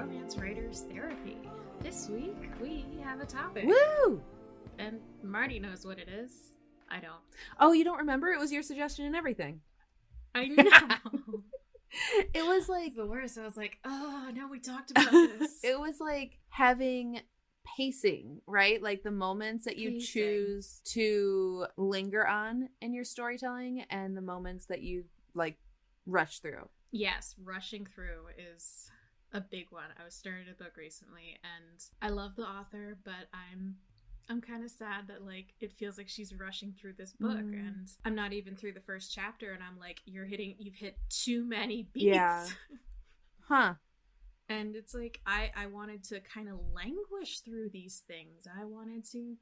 Romance Writers Therapy. This week, we have a topic. Woo! And Marty knows what it is. I don't. Oh, you don't remember? It was your suggestion and everything. I know. It was like... It's the worst. I was like, oh, no, we talked about this. It was like having pacing, right? Like the moments that you choose to linger on in your storytelling and the moments that you, like, rush through. Yes, rushing through is a big one. I was starting a book recently, and I love the author, but I'm kind of sad that, like, it feels like she's rushing through this book, and I'm not even through the first chapter, and I'm like, you've hit too many beats. Yeah. Huh. And it's like, I wanted to kind of languish through these things. I wanted to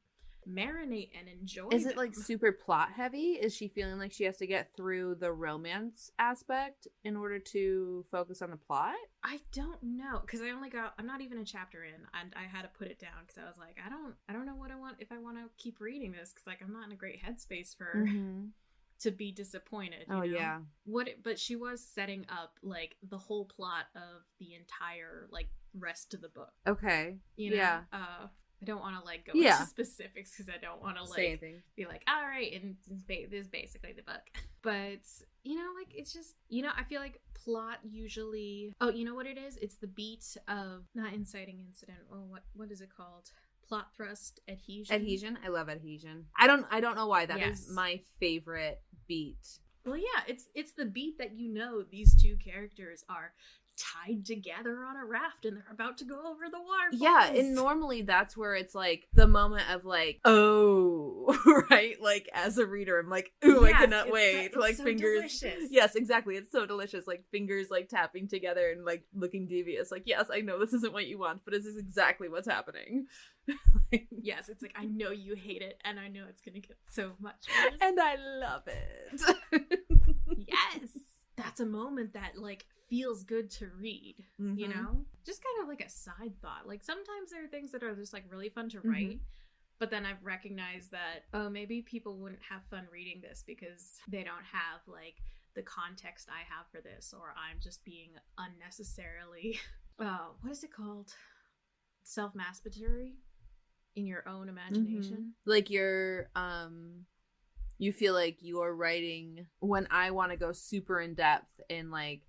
marinate and enjoy Is it them. like super plot heavy? Is she feeling like she has to get through the romance aspect in order to focus on the plot? I don't know, because I'm not even a chapter in, and I had to put it down because I was like, I don't know what I want, if I want to keep reading this, because like I'm not in a great headspace for to be disappointed. You know? Yeah. But she was setting up like the whole plot of the entire like rest of the book. Okay. You know? Yeah. I don't want to like go into specifics because I don't want to like be like, all right, and this is basically the book. But you know, like it's just, you know, I feel like plot usually. Oh, you know what it is? It's the beat of not inciting incident. Oh, what is it called? Plot thrust, adhesion. Adhesion. I love adhesion. I don't know why that is my favorite beat. Well, yeah, it's the beat that, you know, these two characters are tied together on a raft and they're about to go over the waterfalls. Yeah, and normally that's where it's like the moment of like, oh, right? Like as a reader, I'm like, ooh, I cannot wait. It's like so fingers. delicious. Yes, exactly. It's so delicious. Like fingers like tapping together and like looking devious. Like, yes, I know this isn't what you want, but this is exactly what's happening. Yes, it's like, I know you hate it and I know it's gonna get so much worse. And I love it. Yes. That's a moment that like feels good to read, you know? Just kind of like a side thought. Like sometimes there are things that are just like really fun to write, but then I've recognized that, oh, maybe people wouldn't have fun reading this because they don't have like the context I have for this, or I'm just being unnecessarily, what is it called? Self-masturbatory in your own imagination. Like you're, you feel like you're writing when I want to go super in depth in like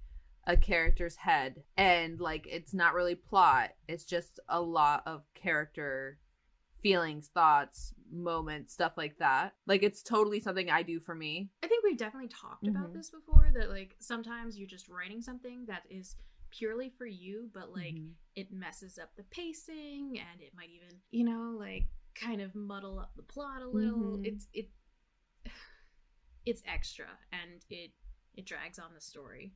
a character's head and like it's not really plot, it's just a lot of character feelings, thoughts, moments, stuff like that. Like it's totally something I do for me. I think we've definitely talked about this before, that like sometimes you're just writing something that is purely for you, but like it messes up the pacing and it might even, you know, like kind of muddle up the plot a little. It's extra and it drags on the story.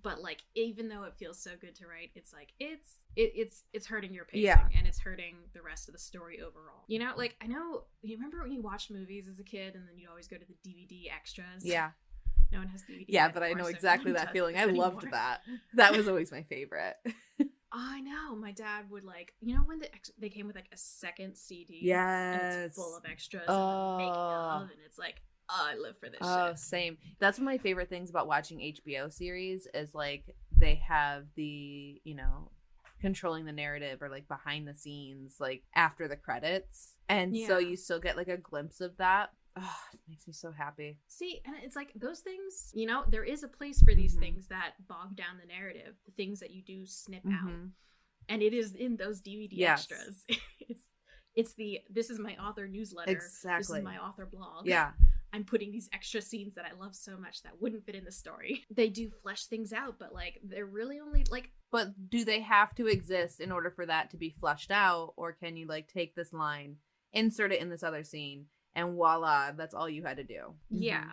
But like, even though it feels so good to write, it's like it's hurting your pacing and it's hurting the rest of the story overall. You know, like I know you remember when you watched movies as a kid and then you always go to the DVD extras. Yeah. No one has DVD. Yeah, but I know exactly that feeling. I loved that. That was always my favorite. I know. My dad would like, you know, when they came with like a second CD. Yes. And it's full of extras and the making of, and it's like, oh, I live for this shit. Oh, same. That's one of my favorite things about watching HBO series is like they have the, you know, controlling the narrative or like behind the scenes, like after the credits. And so you still get like a glimpse of that. Oh, it makes me so happy. See, and it's like those things, you know, there is a place for these things that bog down the narrative, the things that you do snip out. And it is in those DVD extras. It's the, this is my author newsletter. Exactly. This is my author blog. Yeah. I'm putting these extra scenes that I love so much that wouldn't fit in the story. They do flesh things out, but like they're really only like. But do they have to exist in order for that to be fleshed out, or can you like take this line, insert it in this other scene, and voila, that's all you had to do? Yeah.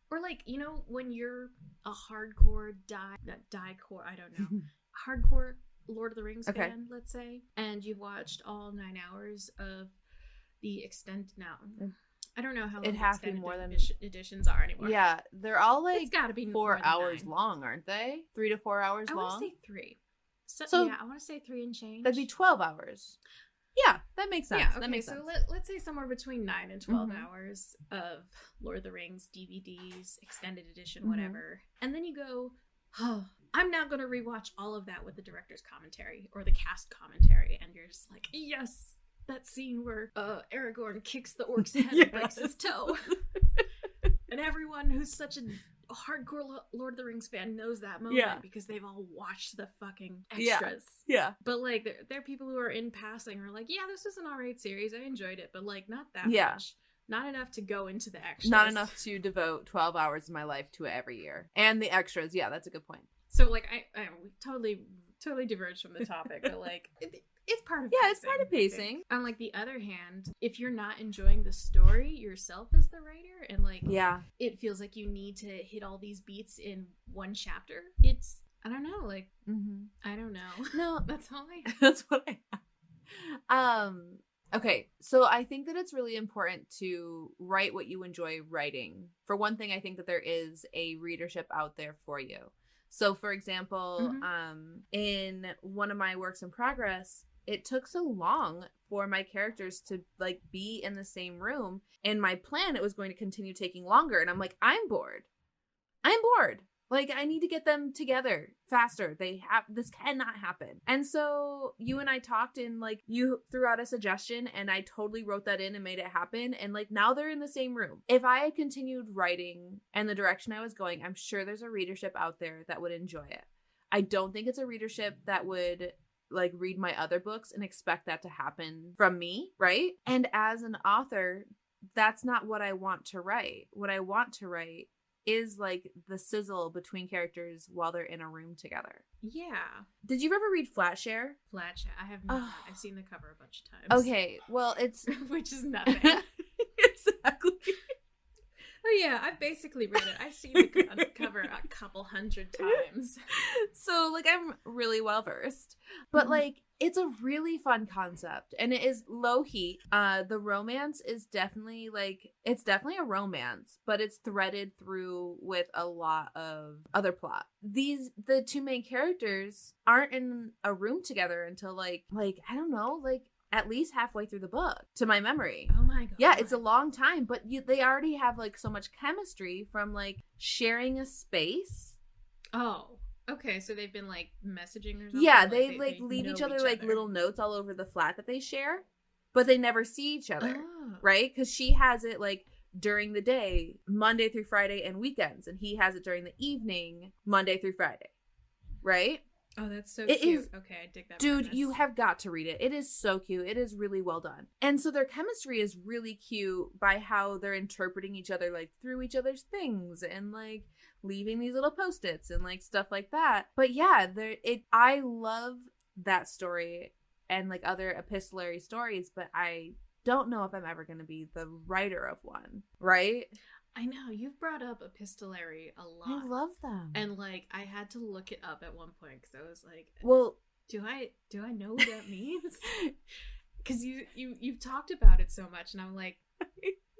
Or like, you know, when you're a hardcore I don't know, hardcore Lord of the Rings fan, let's say, and you've watched all 9 hours of the I don't know how long it has to be more than editions are anymore. Yeah, they're all like it's gotta be 4 hours long, aren't they? 3 to 4 hours long. I want to say 3. So yeah, I want to say 3 and change. That'd be 12 hours. Yeah, that makes sense. Yeah, okay, that makes sense. sense. Let's say somewhere between 9 and 12 hours of Lord of the Rings DVDs, extended edition, whatever. And then you go, oh, I'm now going to rewatch all of that with the director's commentary or the cast commentary, and you're just like, yes, that scene where Aragorn kicks the orc's head and breaks his toe. And everyone who's such a hardcore Lord of the Rings fan knows that moment because they've all watched the fucking extras. Yeah. But like there are people who are in passing who are like, yeah, this is an alright series, I enjoyed it, but like not that much. Not enough to go into the extras. Not enough to devote 12 hours of my life to it every year. And the extras, that's a good point. So like we totally diverged from the topic, but like it's part of pacing. It's part of pacing. On like the other hand, if you're not enjoying the story yourself as the writer, and like it feels like you need to hit all these beats in one chapter, it's I don't know, like I don't know. No, that's all I have. That's what I have. Okay, so I think that it's really important to write what you enjoy writing. For one thing, I think that there is a readership out there for you. So for example, in one of my works in progress, it took so long for my characters to like be in the same room. In my plan, it was going to continue taking longer. And I'm like, I'm bored. Like, I need to get them together faster. This cannot happen. And so you and I talked, and like you threw out a suggestion, and I totally wrote that in and made it happen. And like now they're in the same room. If I had continued writing and the direction I was going, I'm sure there's a readership out there that would enjoy it. I don't think it's a readership that would like read my other books and expect that to happen from me, right? And as an author, that's not what I want to write. What I want to write is like the sizzle between characters while they're in a room together. Yeah. Did you ever read Flatshare? Flatshare. I have not. I've seen the cover a bunch of times. Okay. Well, it's which is nothing. Exactly. Oh yeah, I've basically read it. I've seen the cover a couple hundred times. So like I'm really well versed. But like it's a really fun concept, and it is low heat. The romance is definitely it's definitely a romance, but it's threaded through with a lot of other plot. The two main characters aren't in a room together until like I don't know, like at least halfway through the book, to my memory. Oh my god. Yeah, it's a long time, but they already have like so much chemistry from like sharing a space. Oh, okay. So they've been like messaging or something? Yeah, they leave each other like little notes all over the flat that they share, but they never see each other, right? Because she has it like during the day, Monday through Friday, and weekends, and he has it during the evening, Monday through Friday, right? Oh, that's so cute. Okay, I dig that. Dude, premise. You have got to read it. It is so cute. It is really well done. And so their chemistry is really cute by how they're interpreting each other like through each other's things and like leaving these little post-its and like stuff like that. But yeah, I love that story and like other epistolary stories, but I don't know if I'm ever going to be the writer of one, right? I know, you've brought up epistolary a lot. I love them. And like I had to look it up at one point because I was like, well, do I know what that means? Because you've talked about it so much, and I'm like,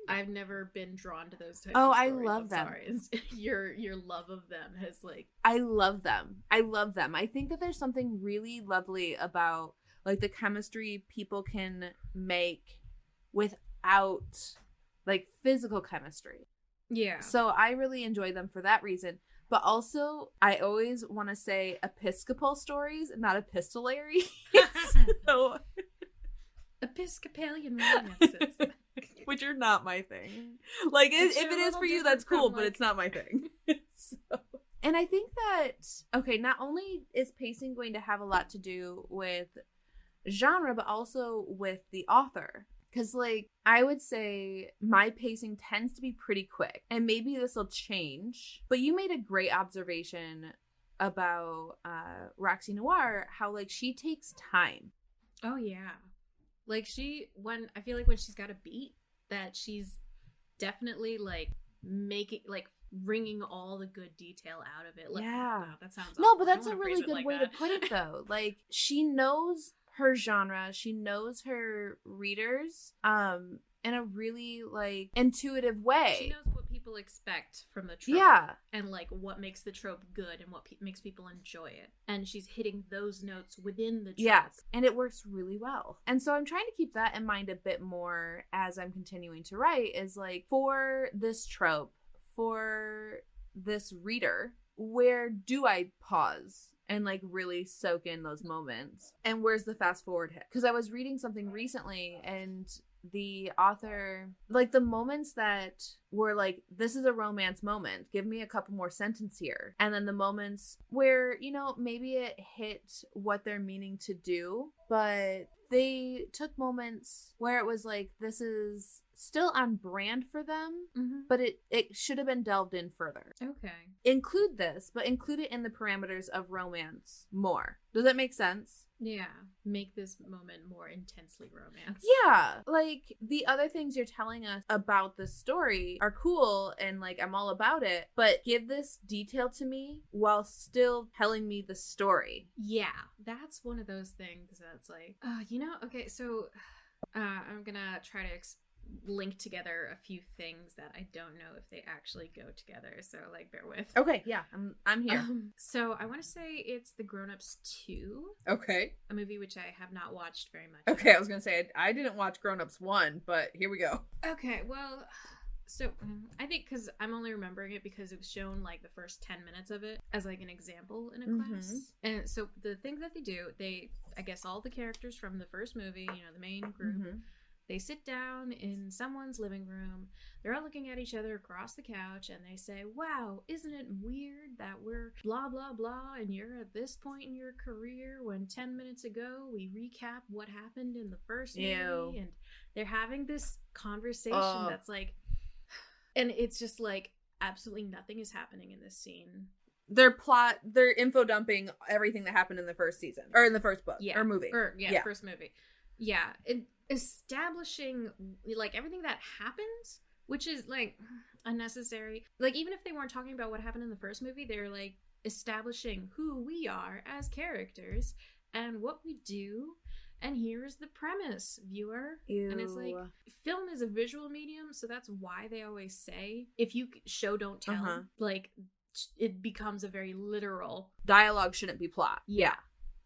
I've never been drawn to those types of stories. I love them. Sorry. Your love of them has like, I love them. I think that there's something really lovely about like the chemistry people can make without like physical chemistry. Yeah. So I really enjoy them for that reason. But also, I always want to say Episcopal stories, not epistolary. So, Episcopalian romances. Which are not my thing. Like, if it is for you, that's cool, but it's not my thing. So. And I think that, okay, not only is pacing going to have a lot to do with genre, but also with the author. Because, like, I would say my pacing tends to be pretty quick. And maybe this will change. But you made a great observation about Roxie Noir, how, like, she takes time. Oh, yeah. Like, I feel like when she's got a beat, that she's definitely, like, wringing all the good detail out of it. Like, yeah. Wow, that sounds No, awful. but that's a really good way to put it, though. Like, she knows her genre, she knows her readers in a really like intuitive way. She knows what people expect from the trope, and like what makes the trope good and what makes people enjoy it, and she's hitting those notes within the trope. And it works really well. And so I'm trying to keep that in mind a bit more as I'm continuing to write, is like for this trope, for this reader, where do I pause and like really soak in those moments? And where's the fast forward hit? Because I was reading something recently, and the author, like, the moments that were like, this is a romance moment, give me a couple more sentences here, and then the moments where, you know, maybe it hit what they're meaning to do, but they took moments where it was like, this is still on brand for them, but it should have been delved in further. Okay. Include this, but include it in the parameters of romance more. Does that make sense? Yeah. Make this moment more intensely romance. Yeah. Like, the other things you're telling us about the story are cool, and like, I'm all about it, but give this detail to me while still telling me the story. Yeah. That's one of those things that's like, you know, okay, so I'm gonna try to link together a few things that I don't know if they actually go together, so like, bear with. Okay, yeah, I'm here. So I want to say it's The Grown-Ups 2. Okay. A movie which I have not watched very much. Okay, I was gonna say I didn't watch Grown-Ups 1, but here we go. Okay, well, so I think because I'm only remembering it because it was shown like the first 10 minutes of it as like an example in a class. And so the things that they do, I guess all the characters from the first movie, you know, the main group, they sit down in someone's living room. They're all looking at each other across the couch, and they say, wow, isn't it weird that we're blah, blah, blah, and you're at this point in your career when 10 minutes ago we recap what happened in the first movie? And they're having this conversation that's like, and it's just like, absolutely nothing is happening in this scene. They're info dumping everything that happened in the first season, or in the first book, or movie. First movie. Yeah, establishing like everything that happens, which is like unnecessary. Like, even if they weren't talking about what happened in the first movie, they're like establishing who we are as characters and what we do, and here's the premise, viewer. Ew. And it's like, film is a visual medium, so that's why they always say, if you show don't tell, like, it becomes a very literal dialogue. Shouldn't be plot. Yeah.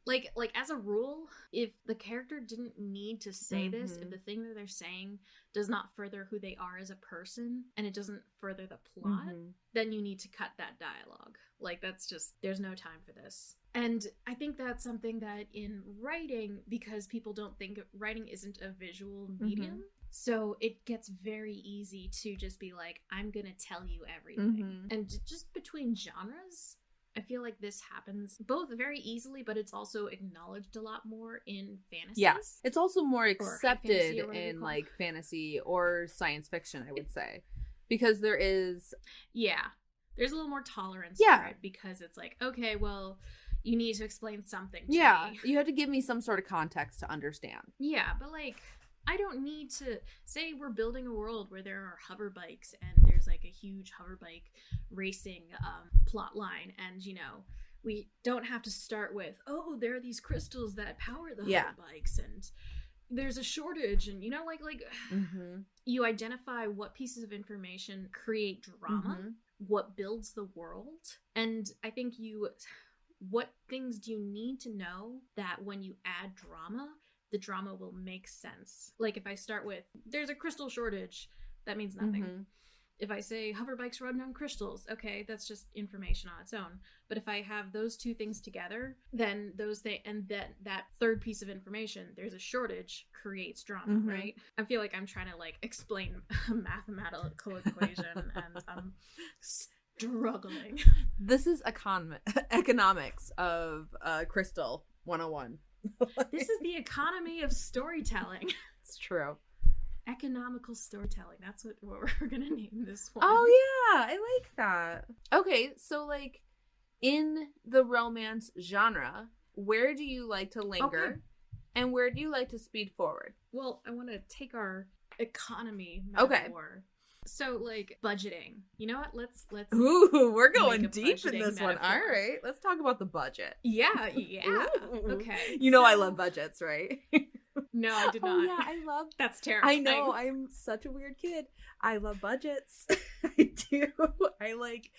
Like as a rule, if the character didn't need to say this, if the thing that they're saying does not further who they are as a person, and it doesn't further the plot, then you need to cut that dialogue. Like, that's just, there's no time for this. And I think that's something that in writing, because people don't think writing isn't a visual medium, so it gets very easy to just be like, I'm gonna tell you everything. And just between genres, I feel like this happens both very easily, but it's also acknowledged a lot more in fantasy. Yes. It's also more accepted in like fantasy or science fiction, I would say. Because there is... Yeah. There's a little more tolerance for it, because it's like, okay, well, you need to explain something to me. You have to give me some sort of context to understand. Yeah, but like, I don't need to say we're building a world where there are hover bikes and there's like a huge hover bike racing plot line, and you know, we don't have to start with, oh, there are these crystals that power the hover bikes and there's a shortage, and you know, like you identify what pieces of information create drama, what builds the world, and I think what things do you need to know that when you add drama, the drama will make sense. Like, if I start with, there's a crystal shortage, that means nothing. If I say hover bikes run on crystals, okay, that's just information on its own. But if I have those two things together, then that third piece of information, there's a shortage, creates drama, right? I feel like I'm trying to like explain a mathematical equation and I'm struggling. This is economics of Crystal 101. This is the economy of storytelling. It's true. Economical storytelling. That's what we're gonna name this one. Oh yeah, I like that. Okay, so like in the romance genre, where do you like to linger, and where do you like to speed forward? Well, I want to take our economy metaphor. So like budgeting. You know what? Let's Ooh, we're going deep in this one. All right. Let's talk about the budget. Yeah. Ooh. Okay. You know I love budgets, right? No, I did not. Oh, yeah, I love... That's terrifying. I know, I'm such a weird kid. I love budgets. I do. I like...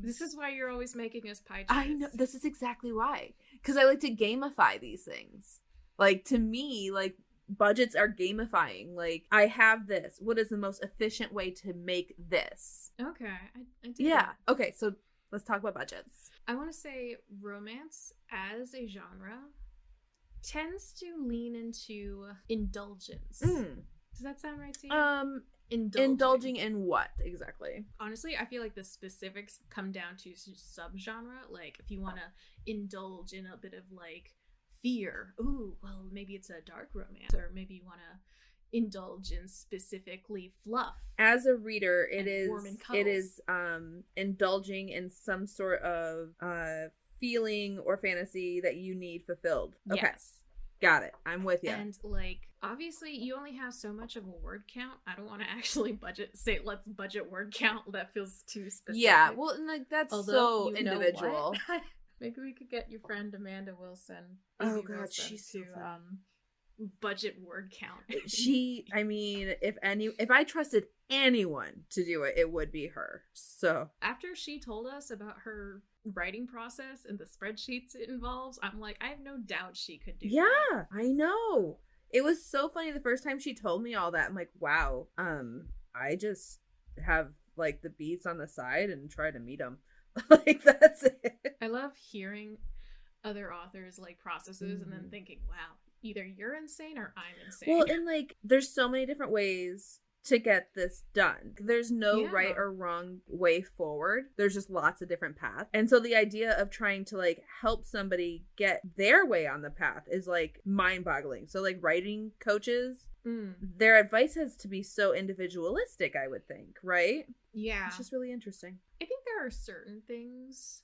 This is why you're always making us pie charts. I know. This is exactly why. Because I like to gamify these things. Like, to me, like, budgets are gamifying. Like, I have this. What is the most efficient way to make this? Okay, I did. Yeah. Okay, so let's talk about budgets. I want to say romance as a genre tends to lean into indulgence. Does that sound right to you? Indulging in what exactly? Honestly, I feel like the specifics come down to subgenre. Like, if you want to indulge in a bit of like fear, ooh, well, maybe it's a dark romance, or maybe you want to indulge in specifically fluff. As a reader, it is indulging in some sort of feeling or fantasy that you need fulfilled. Okay. Yes. Got it. I'm with you. And like, obviously you only have so much of a word count. I don't want to actually let's budget word count. That feels too specific. Yeah, well, and like that's so individual. Maybe we could get your friend Amanda Wilson. Oh god, she's so budget word count. I mean, if I trusted anyone to do it, it would be her. So after she told us about her writing process and the spreadsheets it involves, I'm like, I have no doubt she could do that. Yeah, I know. It was so funny the first time she told me all that. I'm like, wow, I just have like the beats on the side and try to meet them. Like, that's it. I love hearing other authors like processes and then thinking, wow, either you're insane or I'm insane. Well, and like, there's so many different ways to get this done. There's no right or wrong way forward. There's just lots of different paths. And so the idea of trying to like help somebody get their way on the path is like mind-boggling. So like writing coaches, their advice has to be so individualistic, I would think, right? Yeah. It's just really interesting. I think there are certain things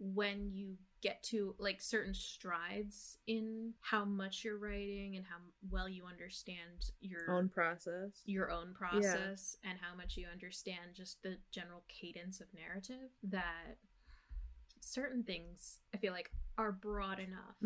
when you get to like certain strides in how much you're writing and how well you understand your own process and how much you understand just the general cadence of narrative, that certain things I feel like are broad enough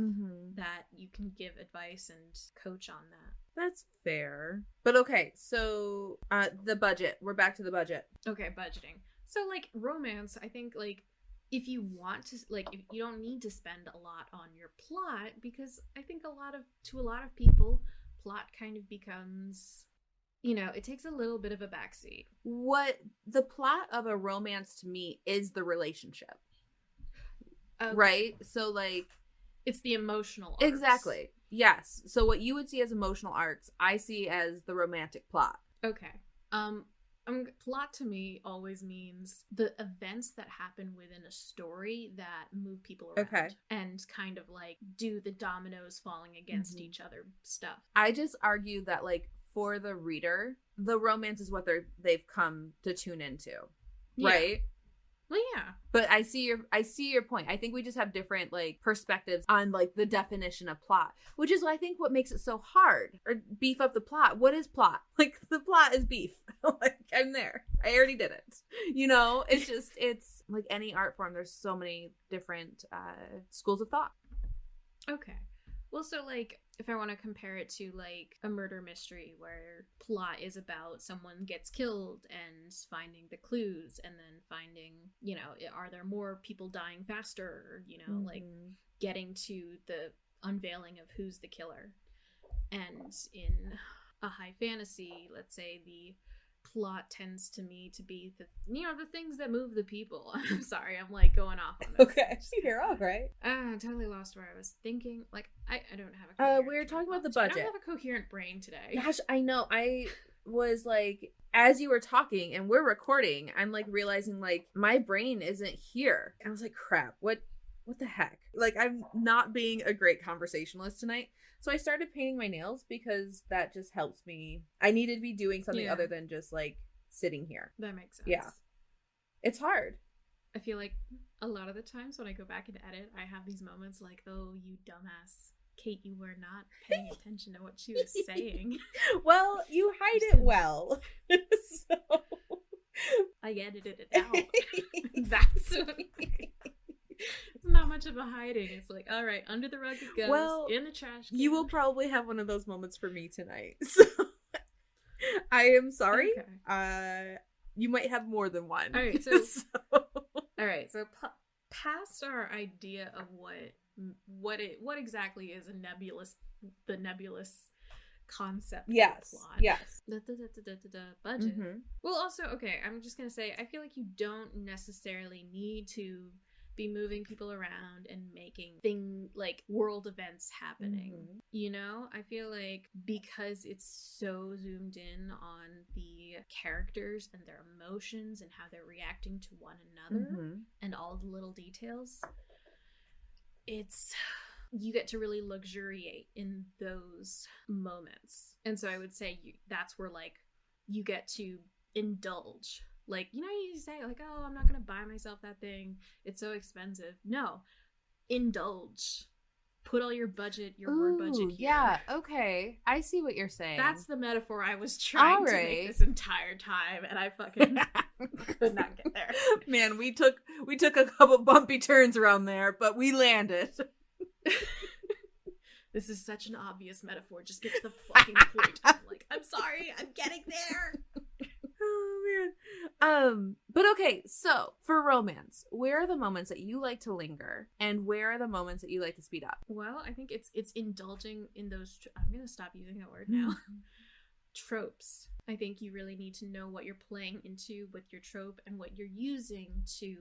that you can give advice and coach on that. That's fair. But okay, so the budget. We're back to the budget. Okay, budgeting. So like romance, I think like if you want to, like, if you don't need to spend a lot on your plot, because I think to a lot of people, plot kind of becomes, it takes a little bit of a backseat. What the plot of a romance to me is the relationship. Okay. Right? So like, it's the emotional arcs. Exactly. Yes. So what you would see as emotional arcs, I see as the romantic plot. Okay. Plot to me always means the events that happen within a story that move people around and kind of like do the dominoes falling against each other stuff. I just argue that like for the reader, the romance is what they've come to tune into, right? Well, yeah. But I see your point. I think we just have different like perspectives on like the definition of plot, which is I think what makes it so hard. Or beef up the plot. What is plot? Like, the plot is beef. Like, I'm there. I already did it. It's like any art form. There's so many different schools of thought. Okay. Well, so like if I want to compare it to like a murder mystery where plot is about someone gets killed and finding the clues and then finding, are there more people dying faster, like getting to the unveiling of who's the killer. And in a high fantasy, let's say the plot tends to me to be the things that move the people. I'm sorry, I'm like going off on this. Okay, you're all right. I totally lost where I was thinking. Like, I don't have a coherent we were talking about the budget. I don't have a coherent brain today. Gosh, I know. I was like, as you were talking and we're recording, I'm like realizing like my brain isn't here. And I was like, crap, what the heck? Like, I'm not being a great conversationalist tonight. So I started painting my nails because that just helps me. I needed to be doing something other than just like sitting here. That makes sense. Yeah. It's hard. I feel like a lot of the times when I go back and edit, I have these moments like, oh, you dumbass. Kate, you were not paying attention to what she was saying. Well, you hide it well. So I edited it out. That's what it's not much of a hiding. It's like, all right, under the rug it goes, in the trash can. You will probably have one of those moments for me tonight. So I am sorry. Okay. You might have more than one. All right, so past our idea of what exactly is the nebulous concept. Yes. Plot. Yes. Budget. Well, also, okay, I'm just gonna say, I feel like you don't necessarily need to be moving people around and making world events happening. You know, I feel like because it's so zoomed in on the characters and their emotions and how they're reacting to one another and all the little details, you get to really luxuriate in those moments. And so I would say that's where like you get to indulge. Like, you know, you say like, oh, I'm not gonna buy myself that thing, it's so expensive. No, indulge. Put all your budget, your word budget here. Yeah, okay, I see what you're saying. That's the metaphor I was trying to make this entire time, and I fucking could not get there. Man, we took a couple bumpy turns around there, but we landed. This is such an obvious metaphor. Just get to the fucking point. I'm sorry, I'm getting there. Oh man. But okay, so for romance, where are the moments that you like to linger, and where are the moments that you like to speed up? Well, I think it's indulging in those. I'm gonna stop using that word now. Tropes. I think you really need to know what you're playing into with your trope and what you're using to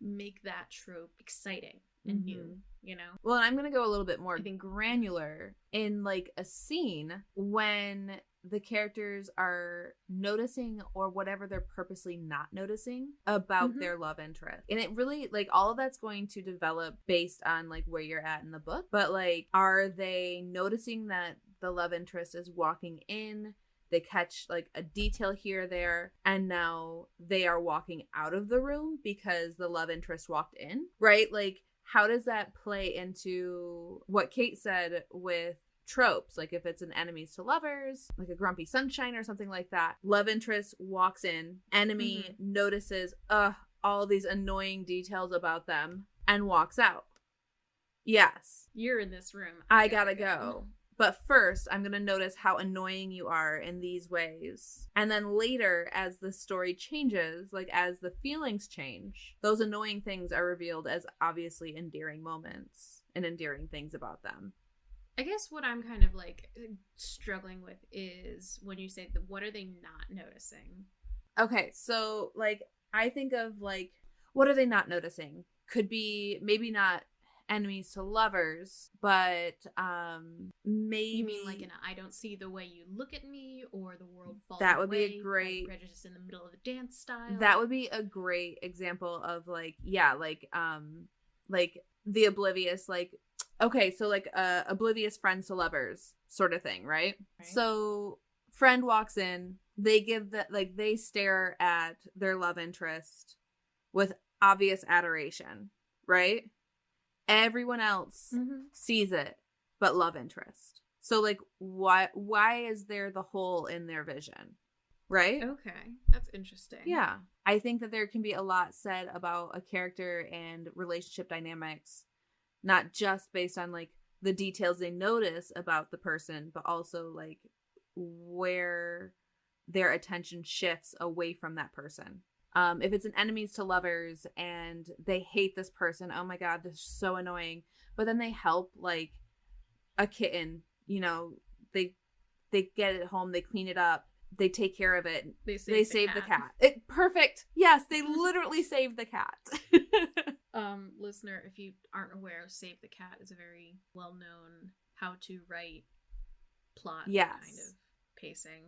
make that trope exciting and new, you know? Well, I'm going to go a little bit more granular in like a scene when the characters are noticing or whatever they're purposely not noticing about their love interest. And it really, like, all of that's going to develop based on like where you're at in the book. But like, are they noticing that the love interest is walking in? They catch like a detail here or there, and now they are walking out of the room because the love interest walked in, right? Like, how does that play into what Kate said with tropes? Like, if it's an enemies to lovers, like a grumpy sunshine or something like that, love interest walks in, enemy notices all these annoying details about them and walks out. Yes, you're in this room, I gotta go. But first, I'm going to notice how annoying you are in these ways. And then later, as the story changes, like as the feelings change, those annoying things are revealed as obviously endearing moments and endearing things about them. I guess what I'm kind of like struggling with is when you say, what are they not noticing? Okay, so like I think of like, what are they not noticing? Could be maybe not enemies to lovers, but maybe you mean like I don't see the way you look at me, or the world falls that would away, be a great prejudice in the middle of a dance style. That would be a great example of like, yeah, like the oblivious, like, okay, so like oblivious friends to lovers sort of thing, right? So friend walks in, they give that, like, they stare at their love interest with obvious adoration, right? Everyone else sees it, but love interest. So, like, why is there the hole in their vision? Right? Okay, that's interesting. Yeah. I think that there can be a lot said about a character and relationship dynamics, not just based on, like, the details they notice about the person, but also, like, where their attention shifts away from that person. If it's an enemies to lovers and they hate this person, oh my god, this is so annoying. But then they help, like, a kitten, you know, they get it home, they clean it up, they take care of it, they save the cat. Perfect. Yes, they literally saved the cat. Listener, if you aren't aware, Save the Cat is a very well-known how to write plot kind of pacing.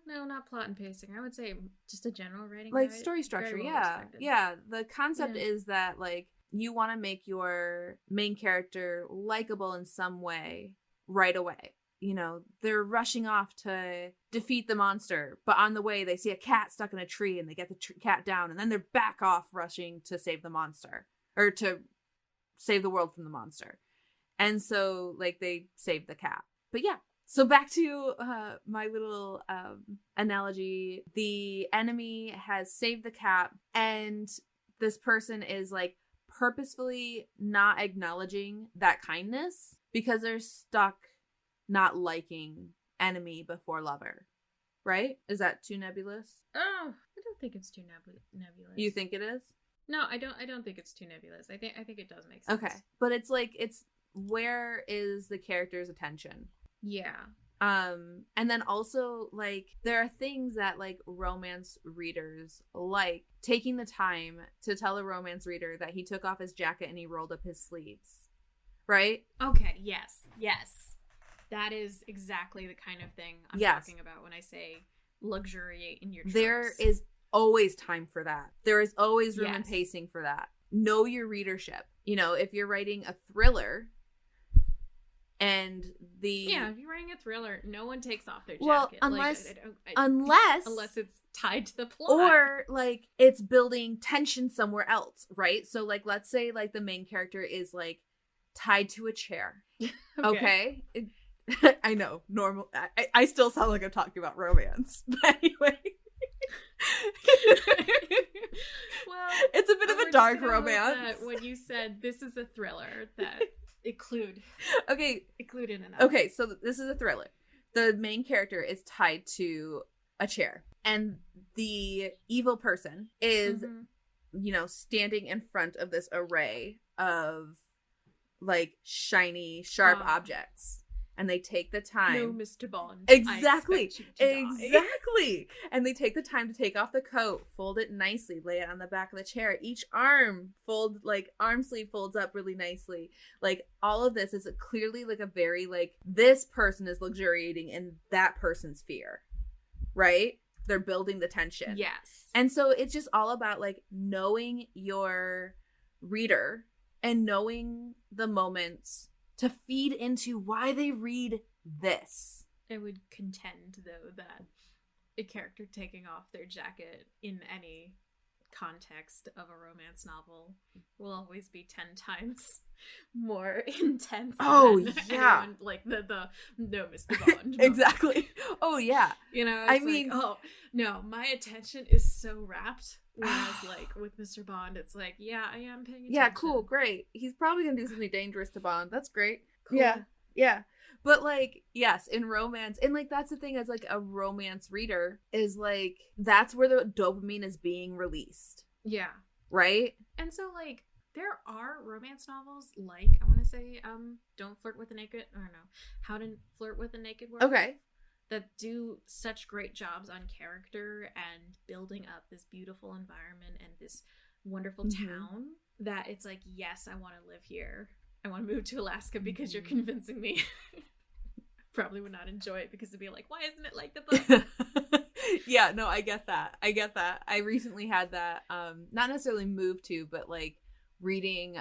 No, not plot and pacing. I would say just a general writing like guide. Story structure. Well Yeah. respected. Yeah. The concept is that, like, you want to make your main character likable in some way right away. You know, they're rushing off to defeat the monster, but on the way they see a cat stuck in a tree and they get the cat down, and then they're back off rushing to save the monster, or to save the world from the monster. And so, like, they save the cat. But yeah. So back to my little analogy. The enemy has saved the cat, and this person is, like, purposefully not acknowledging that kindness because they're stuck not liking enemy before lover. Right? Is that too nebulous? Oh, I don't think it's too nebulous. You think it is? No, I don't think it's too nebulous. I think it does make sense. Okay. But it's like, it's where is the character's attention? Yeah. And then also, like, there are things that, like, romance readers like taking the time to tell a romance reader that he took off his jacket and he rolled up his sleeves, right? Okay, yes. That is exactly the kind of thing I'm talking about when I say luxuriate in your tropes. There is always time for that. There is always room and pacing for that. Know your readership. You know, if you're writing a thriller and if you're writing a thriller, no one takes off their jacket. Well, unless it's tied to the plot. Or, like, it's building tension somewhere else, right? So, like, let's say, like, the main character is, like, tied to a chair. Okay? I know, normal. I still sound like I'm talking about romance. But anyway. Well, it's a bit of a dark romance. When you said this is a thriller, that included enough. Okay, so this is a thriller. The main character is tied to a chair, and the evil person is, you know, standing in front of this array of, like, shiny, sharp objects. And they take the time. No, Mr. Bond. Exactly. And they take the time to take off the coat, fold it nicely, lay it on the back of the chair. Each arm arm sleeve folds up really nicely. Like, all of this is clearly, like, a very, like, this person is luxuriating in that person's fear. Right? They're building the tension. Yes. And so it's just all about, like, knowing your reader and knowing the moments to feed into why they read this. I would contend, though, that a character taking off their jacket in any context of a romance novel will always be 10 times more intense than anyone, like the no, Mr. Bond. Exactly. Oh, yeah. You know, I mean, like, oh, no, my attention is so rapt. Whereas, like, with Mr. Bond, it's like, yeah, I am paying attention. Yeah, cool, great. He's probably gonna do something dangerous to Bond. That's great. Cool. Yeah. But, like, yes, in romance, and, like, that's the thing as, like, a romance reader is, like, that's where the dopamine is being released. Yeah. Right? And so, like, there are romance novels, like, I want to say, Don't Flirt with a Naked, or no, How to Flirt with a Naked World. Okay. That do such great jobs on character and building up this beautiful environment and this wonderful town that it's like, yes, I want to live here. I want to move to Alaska because you're convincing me. Probably would not enjoy it because it'd be like, why isn't it like the book? Yeah, no, I get that. I recently had that, not necessarily moved to, but, like, reading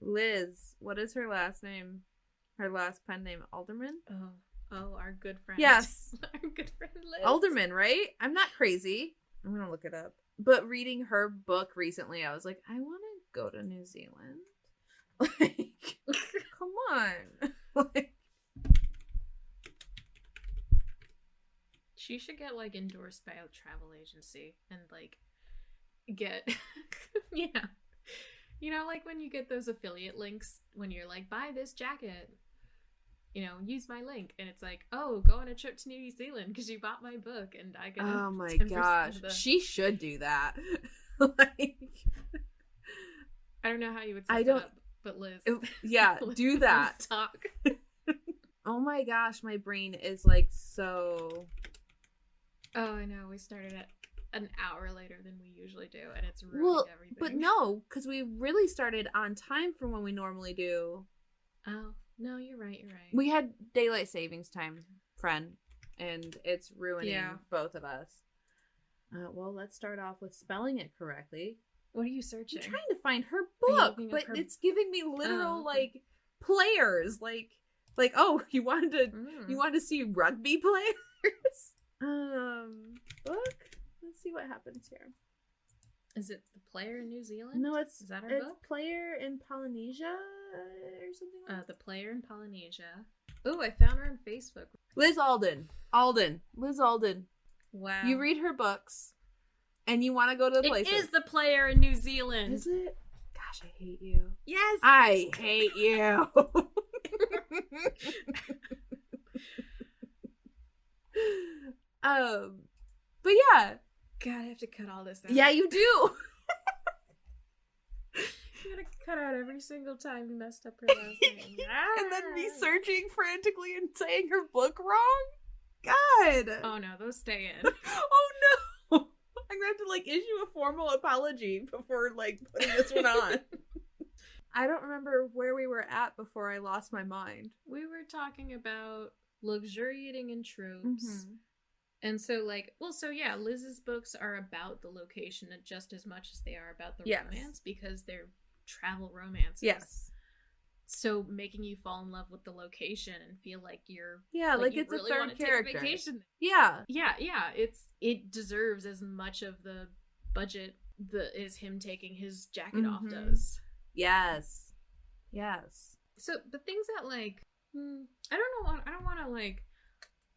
Liz, what is her last name? Her last pen name, Alderman? Oh, our good friend. Yes. Our good friend Liz. Alderman, right? I'm not crazy. I'm gonna look it up. But reading her book recently, I was like, I want to go to New Zealand. Like, come on. Like, she should get, like, endorsed by a travel agency and, like, get yeah. You know, like when you get those affiliate links when you're like, buy this jacket, you know, use my link, and it's like, oh, go on a trip to New Zealand because you bought my book, and I get oh my gosh, she should do that. Like, I don't know how you would set that up, but Liz, do that. Liz talk. Oh my gosh, my brain is, like, so. Oh, I know. We started at an hour later than we usually do, and it's ruining everything. But no, because we really started on time from when we normally do. Oh. No, you're right. We had daylight savings time, friend, and it's ruining both of us. Well, let's start off with spelling it correctly. What are you searching? I'm trying to find her book, but it's giving me literal like players, like oh, you wanted to see rugby players? Book. Let's see what happens here. Is it The Player in New Zealand? No, is that her book? Player in Polynesia or something like that. The Player in Polynesia. Oh, I found her on Facebook. Liz Alden. Liz Alden. Wow. You read her books and you want to go to the places. It is The Player in New Zealand. Is it? Gosh, I hate you. Yes. I hate you. But yeah. God, I have to cut all this out. Yeah, you do. You gonna cut out every single time you messed up her last name. And then me searching frantically and saying her book wrong? God. Oh no, those stay in. Oh no. I'm gonna have to like issue a formal apology before like putting this one on. I don't remember where we were at before I lost my mind. We were talking about luxuriating in tropes. And so, like, well, so yeah, Liz's books are about the location just as much as they are about the romance, because they're travel romances. Yes. So making you fall in love with the location and feel like you're like you it's really a want third to character. take a vacation. Yeah. It deserves as much of the budget is him taking his jacket off does. Yes. So the things that like I don't want to like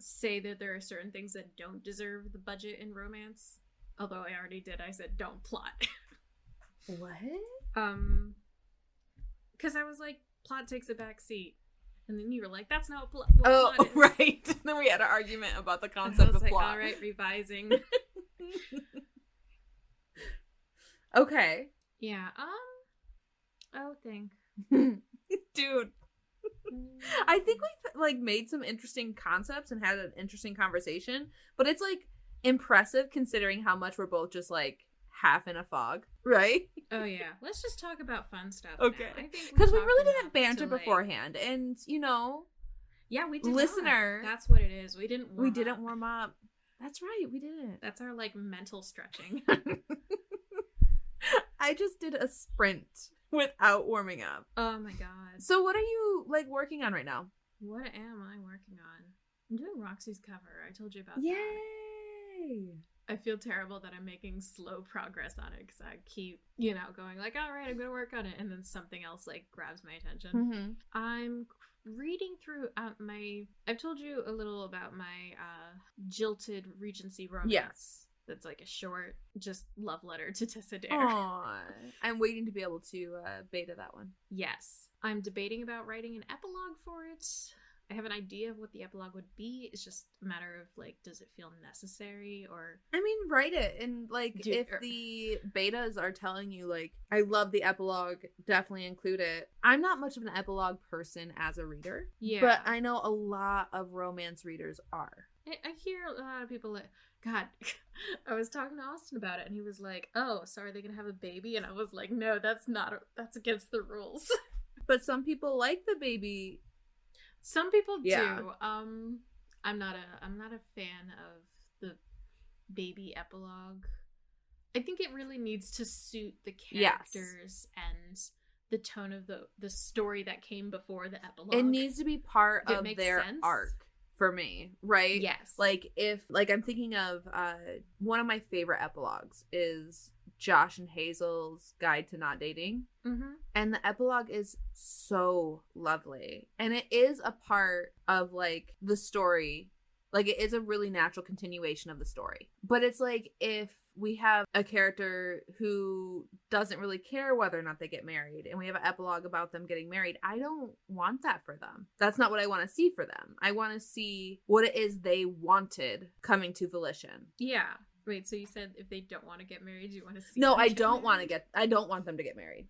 say that there are certain things that don't deserve the budget in romance. Although I already did. I said don't plot. What? Because I was like, plot takes a back seat. And then you were like, that's not what plot is. Right. Then we had an argument about the concept of like, plot. All right, revising. Okay. Yeah. Think. Dude. I think we've like made some interesting concepts and had an interesting conversation, but it's like impressive considering how much we're both just like half in a fog, right? Oh yeah, let's just talk about fun stuff. Okay, because we really didn't banter beforehand, and yeah, we did. Listener, that's what it is. We didn't warm up. That's right, we didn't. That's our like mental stretching. I just did a sprint without warming up. Oh my god. So what are you like working on right now? What am I working on? I'm doing Roxie's cover. I told you about Yay! that. I feel terrible that I'm making slow progress on it because I keep, going like, all right, I'm going to work on it. And then something else like grabs my attention. I'm reading through I've told you a little about my jilted Regency romance. Yes. That's like a short, just love letter to Tessa Dare. Aww. I'm waiting to be able to beta that one. Yes. I'm debating about writing an epilogue for it. I have an idea of what the epilogue would be. It's just a matter of like, does it feel necessary or... I mean, write it. And like, if the betas are telling you like, I love the epilogue, definitely include it. I'm not much of an epilogue person as a reader. Yeah. But I know a lot of romance readers are. I hear a lot of people like, God, I was talking to Austin about it and he was like, oh, so are they going to have a baby? And I was like, no, that's against the rules. But some people like the baby. Some people do. Yeah. I'm not a fan of the baby epilogue. I think it really needs to suit the characters and the tone of the story that came before the epilogue. It needs to be part of their arc. For me, right? Yes. Like I'm thinking of one of my favorite epilogues is Josh and Hazel's Guide to Not Dating. And the epilogue is so lovely. And it is a part of like the story. Like it is a really natural continuation of the story. But it's like if we have a character who doesn't really care whether or not they get married and we have an epilogue about them getting married, I don't want that for them. That's not what I want to see for them. I want to see what it is they wanted coming to fruition. Yeah. Wait, so you said if they don't want to get married, you want to see No, I don't want them to get married.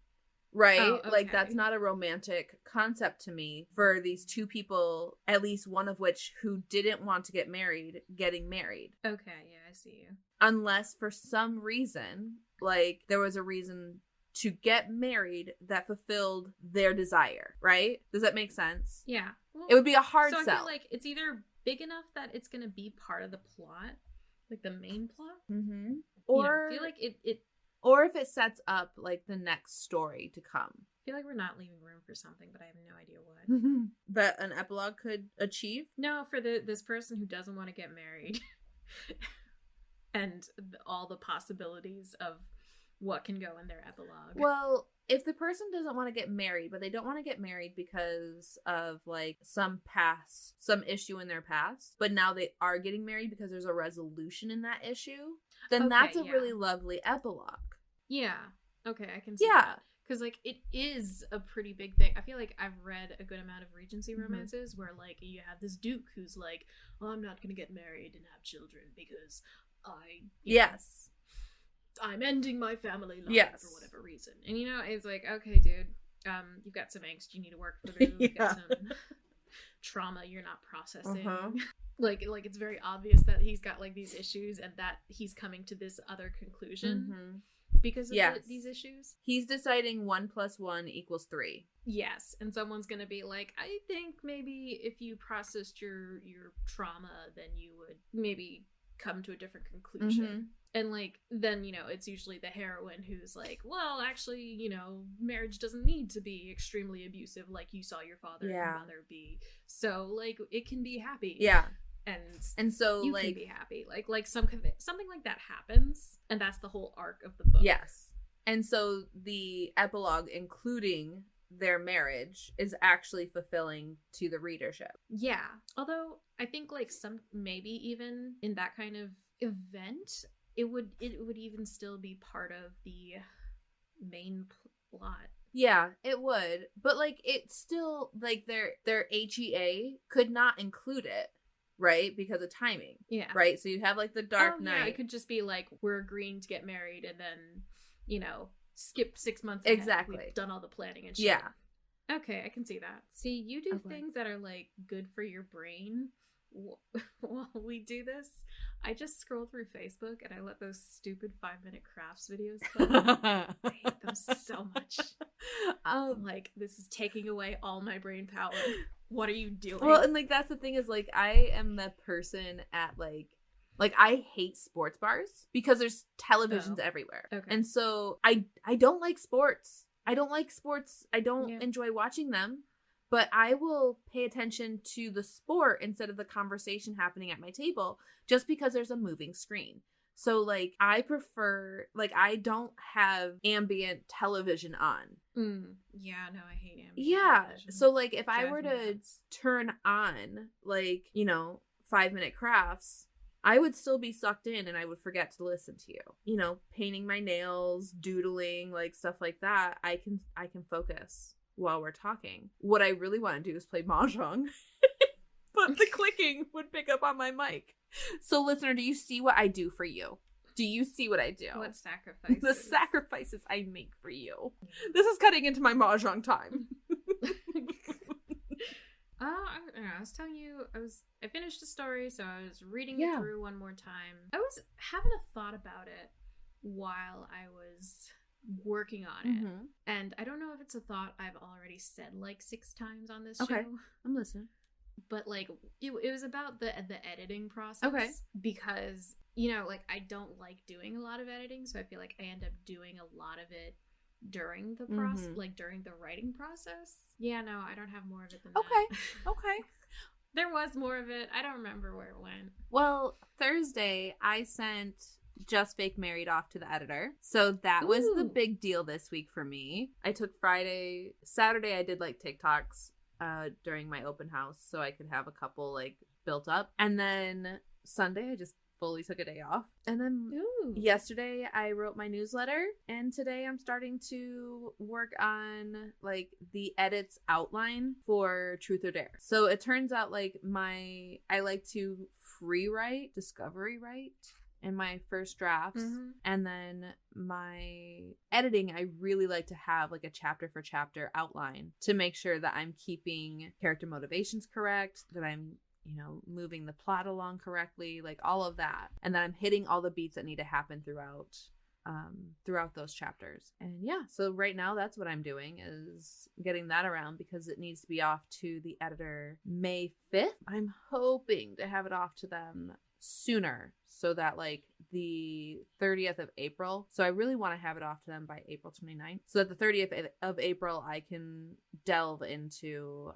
Right? Oh, okay. Like that's not a romantic concept to me for these two people, at least one of which who didn't want to get married, getting married. Okay, yeah, I see you. Unless for some reason, like there was a reason to get married that fulfilled their desire, right? Does that make sense? Yeah. Well, it would be a hard sell. sell. I feel like it's either big enough that it's going to be part of the plot, like the main plot. Or I feel like it or if it sets up like the next story to come. I feel like we're not leaving room for something, but I have no idea what. That an epilogue could achieve? No, for this person who doesn't want to get married. And all the possibilities of what can go in their epilogue. Well, if the person doesn't want to get married, but they don't want to get married because of like some issue in their past, but now they are getting married because there's a resolution in that issue, then that's a really lovely epilogue. Yeah. Okay, I can see that. Because, like, it is a pretty big thing. I feel like I've read a good amount of Regency romances where, like, you have this duke who's like, oh, I'm not going to get married and have children because I... Yes. I'm ending my family life yes. for whatever reason. And, you know, it's like, okay, dude, you've got some angst you need to work through. You've got some trauma you're not processing. Like it's very obvious that he's got, like, these issues and that he's coming to this other conclusion because of these issues. He's deciding 1 + 1 = 3. Yes, and someone's gonna be like, I think maybe if you processed your trauma, then you would maybe come to a different conclusion. And, like, then, you know, it's usually the heroine who's like, well, actually, you know, marriage doesn't need to be extremely abusive like you saw your father and mother be. So, like, it can be happy. Yeah. And so, you like, can be happy. Like something like that happens, and that's the whole arc of the book. Yes. And so the epilogue, including their marriage, is actually fulfilling to the readership. Yeah. Although I think, like, some, maybe even in that kind of event, it would even still be part of the main plot. Yeah, it would. But, like, it's still, like, their HEA could not include it, right? Because of timing. Yeah. Right? So you have, like, the Dark Knight. Yeah, it could just be like, we're agreeing to get married, and then, you know, skip 6 months ahead. Exactly. We've done all the planning and shit. Yeah. Okay, I can see that. See, you do things that are, like, good for your brain. While we do this, I just scroll through Facebook and I let those stupid 5-minute crafts videos play. I hate them so much. Like, this is taking away all my brain power. What are you doing? Well, and, like, that's the thing is, like, I am the person at, like I hate sports bars because there's televisions everywhere. Okay. And so I don't like sports. I don't enjoy watching them. But I will pay attention to the sport instead of the conversation happening at my table just because there's a moving screen. So, like, I prefer, like, I don't have ambient television on. Yeah, no, I hate ambient television. So, like, if I were to turn on, like, you know, 5-minute crafts, I would still be sucked in and I would forget to listen to you. You know, painting my nails, doodling, like, stuff like that. I can focus while we're talking. What I really want to do is play Mahjong. But the clicking would pick up on my mic. So, listener, do you see what I do for you? Do you see what I do? What sacrifices? The sacrifices I make for you. This is cutting into my Mahjong time. I was telling you, I finished a story, so I was reading it through one more time. I was having a thought about it while I was working on it. And I don't know if it's a thought I've already said, like, 6 times on this show. I'm listening. But, like, it was about the editing process. Okay. Because, you know, like, I don't like doing a lot of editing, so I feel like I end up doing a lot of it during the process, like, during the writing process. Yeah, no, I don't have more of it than that. Okay. There was more of it. I don't remember where it went. Well, Thursday, I sent Just Fake Married off to the editor. So that was the big deal this week for me. I took Saturday I did, like, TikToks during my open house so I could have a couple, like, built up. And then Sunday I just fully took a day off. And then yesterday I wrote my newsletter, and today I'm starting to work on, like, the edits outline for Truth or Dare. So it turns out, like, I like to prewrite, discovery write in my first drafts, and then my editing, I really like to have, like, a chapter for chapter outline to make sure that I'm keeping character motivations correct, that I'm, you know, moving the plot along correctly, like, all of that, and that I'm hitting all the beats that need to happen throughout those chapters. And yeah, so right now that's what I'm doing, is getting that around, because it needs to be off to the editor May 5th. I'm hoping to have it off to them sooner, so that, like, the 30th of April. So I really want to have it off to them by April 29th, so that the 30th of April I can delve into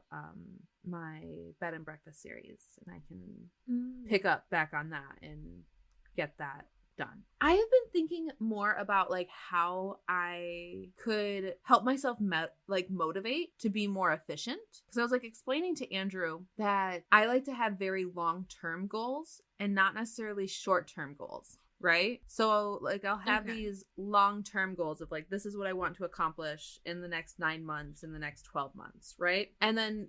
my bed and breakfast series, and I can pick up back on that and get that done. I have been thinking more about, like, how I could help myself motivate to be more efficient, because I was, like, explaining to Andrew that I like to have very long-term goals and not necessarily short-term goals. right? So like I'll have these long-term goals of like, this is what I want to accomplish in the next 9 months, in the next 12 months, right? And then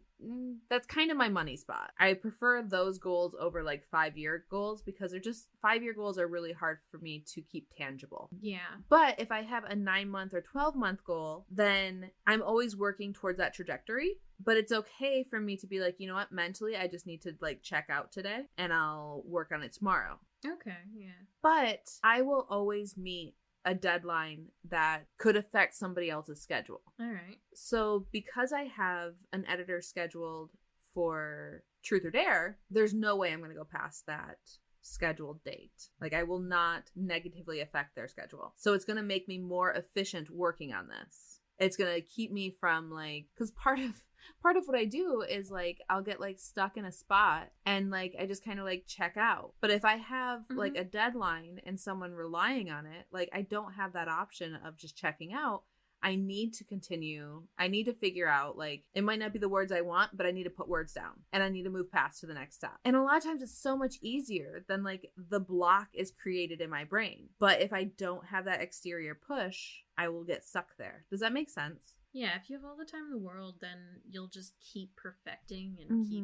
that's kind of my money spot. I prefer those goals over like 5-year goals because they're just 5-year goals are really hard for me to keep tangible. Yeah. But if I have a 9-month or 12-month goal, then I'm always working towards that trajectory. But it's okay for me to be like, you know what, mentally, I just need to like check out today and I'll work on it tomorrow. Okay, yeah. But I will always meet a deadline that could affect somebody else's schedule. All right. So because I have an editor scheduled for Truth or Dare, there's no way I'm going to go past that scheduled date. Like I will not negatively affect their schedule. So it's going to make me more efficient working on this. It's going to keep me from like, because part of what I do is like I'll get like stuck in a spot and like I just kind of like check out. But if I have like a deadline and someone relying on it, like I don't have that option of just checking out. I need to continue. I need to figure out like it might not be the words I want, but I need to put words down and I need to move past to the next step. And a lot of times it's so much easier than like the block is created in my brain. But if I don't have that exterior push, I will get stuck there. Does that make sense? Yeah, if you have all the time in the world, then you'll just keep perfecting and keep,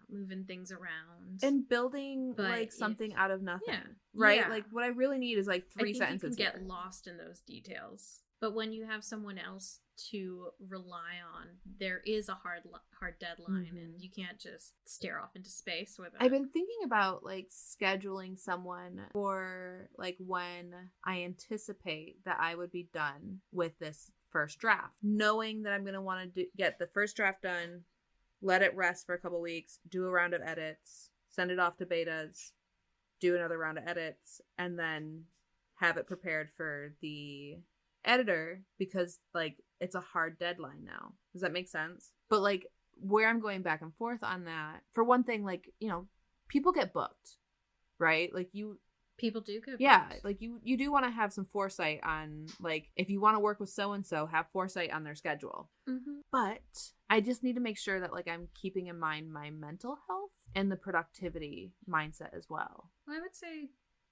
moving things around. And building like something out of nothing, right? Yeah. Like what I really need is like 3 sentences. You can get lost in those details. But when you have someone else to rely on, there is a hard deadline and you can't just stare off into space with it. I've been thinking about like scheduling someone for like when I anticipate that I would be done with this first draft, knowing that I'm going to want to get the first draft done, let it rest for a couple weeks, do a round of edits, send it off to betas, do another round of edits, and then have it prepared for the editor because like it's a hard deadline now. Does that make sense? But like where I'm going back and forth on that, for one thing, like, you know, people get booked, right? Like people do get booked. Yeah, like you do want to have some foresight on like if you want to work with so and so, have foresight on their schedule. But I just need to make sure that like I'm keeping in mind my mental health and the productivity mindset as well. I would say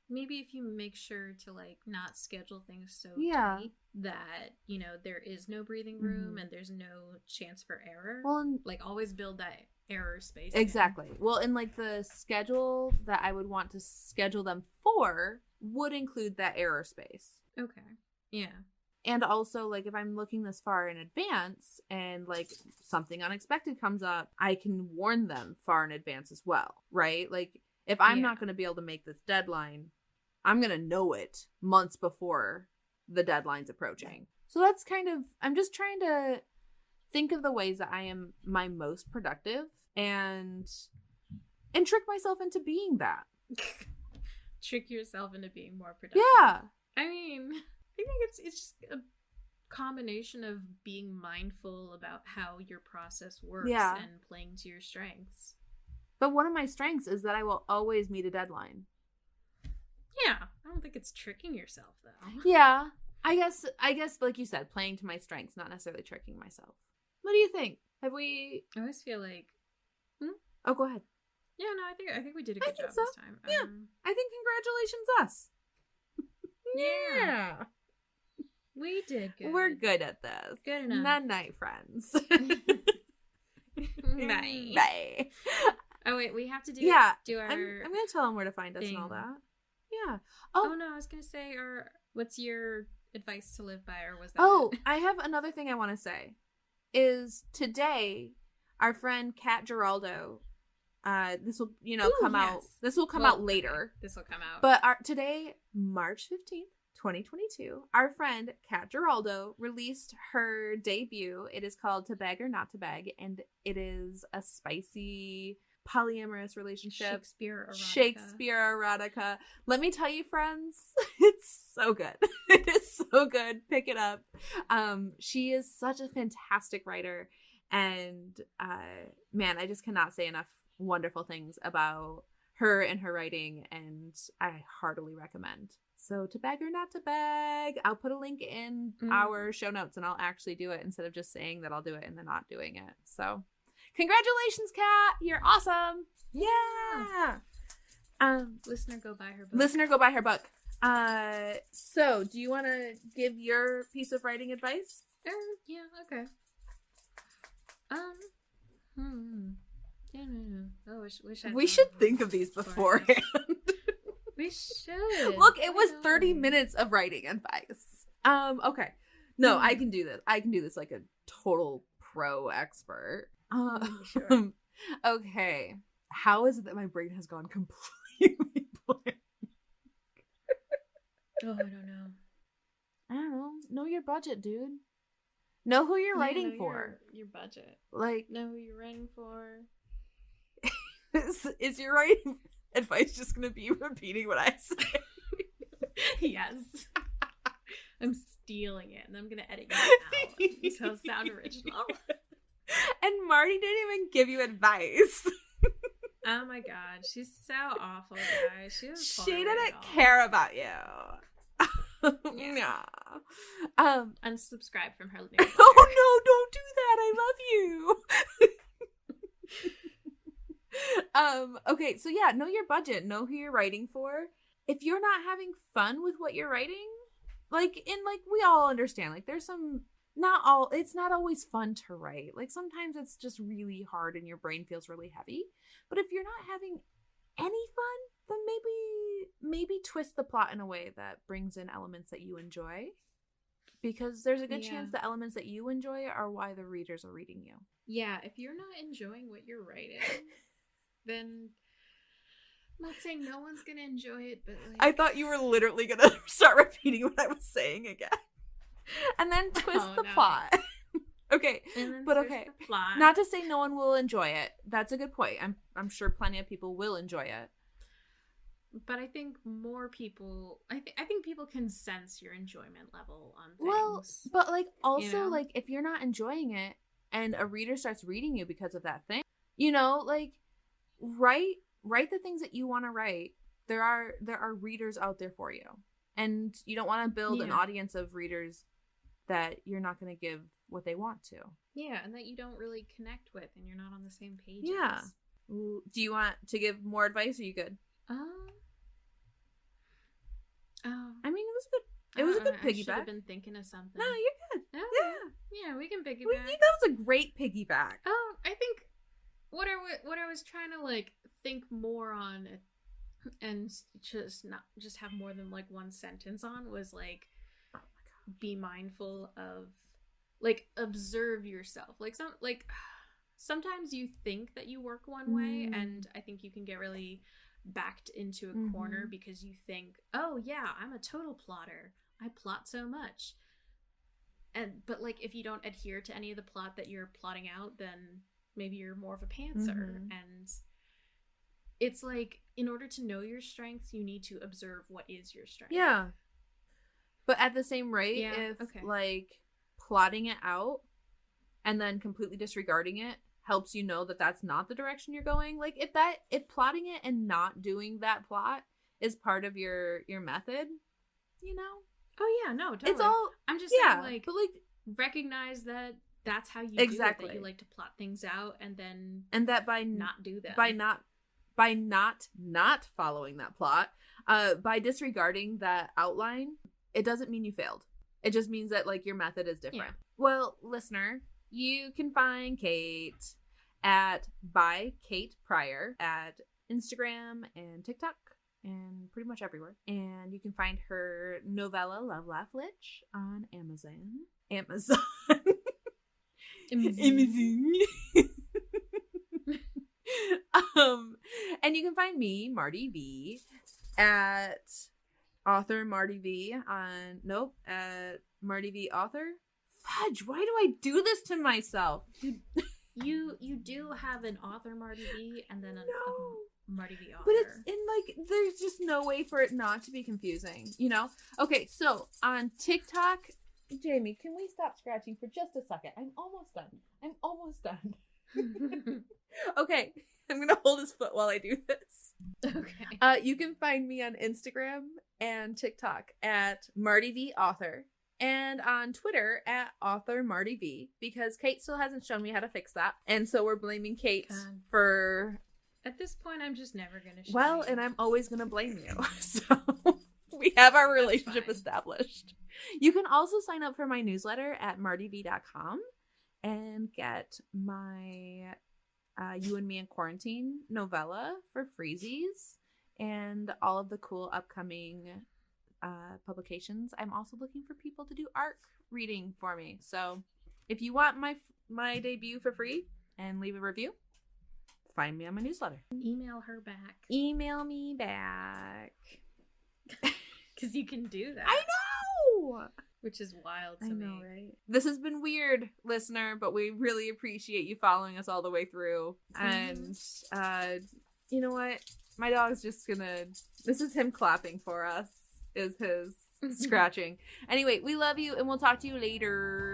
maybe if you make sure to like not schedule things so tight that, you know, there is no breathing room and there's no chance for error. Well, like always build that error space. Exactly. Well, and like the schedule that I would want to schedule them for would include that error space. Okay. Yeah. And also like if I'm looking this far in advance and like something unexpected comes up, I can warn them far in advance as well, right? Like if I'm not going to be able to make this deadline, I'm going to know it months before the deadline's approaching. So that's kind of, I'm just trying to think of the ways that I am my most productive and trick myself into being that. Trick yourself into being more productive. Yeah. I mean, I think it's just a combination of being mindful about how your process works and playing to your strengths. But one of my strengths is that I will always meet a deadline. Yeah, I don't think it's tricking yourself though. Yeah, I guess like you said, playing to my strengths, not necessarily tricking myself. What do you think? Have we? I always feel like. Oh, go ahead. Yeah, no, I think we did a good job this time. Yeah, I think congratulations us. Yeah, we did good. We're good at this. Good enough. Night night, friends. Bye. Bye. Oh wait, we have to do our. I'm gonna tell them where to find us and all that. Yeah. Oh no, I was gonna say, what's your advice to live by, or was that? Oh, I have another thing I want to say. Is today, our friend Kat Giraldo. This will come out. This will come out later. This will come out. But today, March 15th, 2022, our friend Kat Giraldo released her debut. It is called To Bag or Not to Bag, and it is a spicy polyamorous relationship. Shakespeare erotica. Let me tell you, friends, it's so good. It is so good. Pick it up. She is such a fantastic writer, and man, I just cannot say enough wonderful things about her and her writing, and I heartily recommend. So To Bag or Not to Bag, I'll put a link in our show notes, and I'll actually do it instead of just saying that I'll do it and then not doing it. So congratulations, Kat. You're awesome. Yeah. Listener, go buy her book. Listener, go buy her book. So do you want to give your piece of writing advice? Yeah, okay. Oh, wish we should think of these beforehand. We should. Look, it was 30 minutes of writing advice. Okay. No, I can do this. I can do this like a total pro expert. Sure. Okay. How is it that my brain has gone completely blank? Oh, I don't know. I don't know. Know your budget, dude. Know who you're writing for. Your budget. Like, know who you're writing for. Is your writing advice just going to be repeating what I say? Yes. I'm stealing it, and I'm going to edit it out. So it sound original. And Marty didn't even give you advice. Oh my god, she's so awful, guys. She didn't care about you. Yeah. No. Unsubscribe from her newsletter. Oh no, don't do that. I love you. Okay, so yeah, know your budget. Know who you're writing for. If you're not having fun with what you're writing, we all understand. Like, there's some, it's not always fun to write. Like, sometimes it's just really hard and your brain feels really heavy. But if you're not having any fun, then maybe twist the plot in a way that brings in elements that you enjoy. Because there's a good chance the elements that you enjoy are why the readers are reading you. Yeah, if you're not enjoying what you're writing, then I'm not saying no one's gonna enjoy it, but like, I thought you were literally gonna start repeating what I was saying again. And then twist the plot. Okay, but okay. Not to say no one will enjoy it. That's a good point. I'm sure plenty of people will enjoy it. But I think more people, I think people can sense your enjoyment level on things. Well, but like also like if you're not enjoying it and a reader starts reading you because of that thing, like write the things that you want to write. There are readers out there for you, and you don't want to build an audience of readers that you're not going to give what they want to. Yeah, and that you don't really connect with, and you're not on the same page. Yeah. Do you want to give more advice? Or are you good? I mean, it was a good piggyback. I should have been thinking of something. No, you're good. Oh, yeah, we can piggyback. That was a great piggyback. Oh, I think what I was trying to like think more on, and just have more than like one sentence on was like, be mindful of, like, observe yourself. Like sometimes you think that you work one way, and I think you can get really backed into a corner because you think, oh yeah, I'm a total plotter, I plot so much, but like if you don't adhere to any of the plot that you're plotting out, then maybe you're more of a pantser. And it's like, in order to know your strengths, you need to observe what is your strength. Yeah, but at the same rate, like plotting it out and then completely disregarding it helps you know that that's not the direction you're going. Like if plotting it and not doing that plot is part of your method, oh yeah, no, totally. It's all, I'm just saying, like, but like recognize that that's how you do it, that you like to plot things out, and that by not do them, by not following that plot, by disregarding that outline, it doesn't mean you failed. It just means that like your method is different. Yeah. Well, listener, you can find Kate at by Kate Pryor at Instagram and TikTok and pretty much everywhere. And you can find her novella Love Laugh Lich on Amazon. And you can find me, Marty V, at author Marty V at Marty V author. Fudge, why do I do this to myself? You do have an author Marty V and then a Marty V author. But it's in like, there's just no way for it not to be confusing, Okay, so on TikTok, Jamie, can we stop scratching for just a second? I'm almost done. Okay, I'm gonna hold his foot while I do this. Okay. You can find me on Instagram and TikTok at Marty V author, and on Twitter at author Marty V, because Kate still hasn't shown me how to fix that, and so we're blaming Kate for At this point, I'm just never gonna shame Well, you. and I'm always gonna blame you. So we have our relationship established. You can also sign up for my newsletter at martyv.com and get my You and Me in Quarantine novella for freezies and all of the cool upcoming publications. I'm also looking for people to do ARC reading for me. So if you want my debut for free and leave a review, find me on my newsletter. Email her back. Email me back. Because you can do that. I know! Which is wild to me. Right? This has been weird, listener, but we really appreciate you following us all the way through. And you know what? My dog's just gonna... This is him clapping for us, is his scratching. Anyway, we love you, and we'll talk to you later.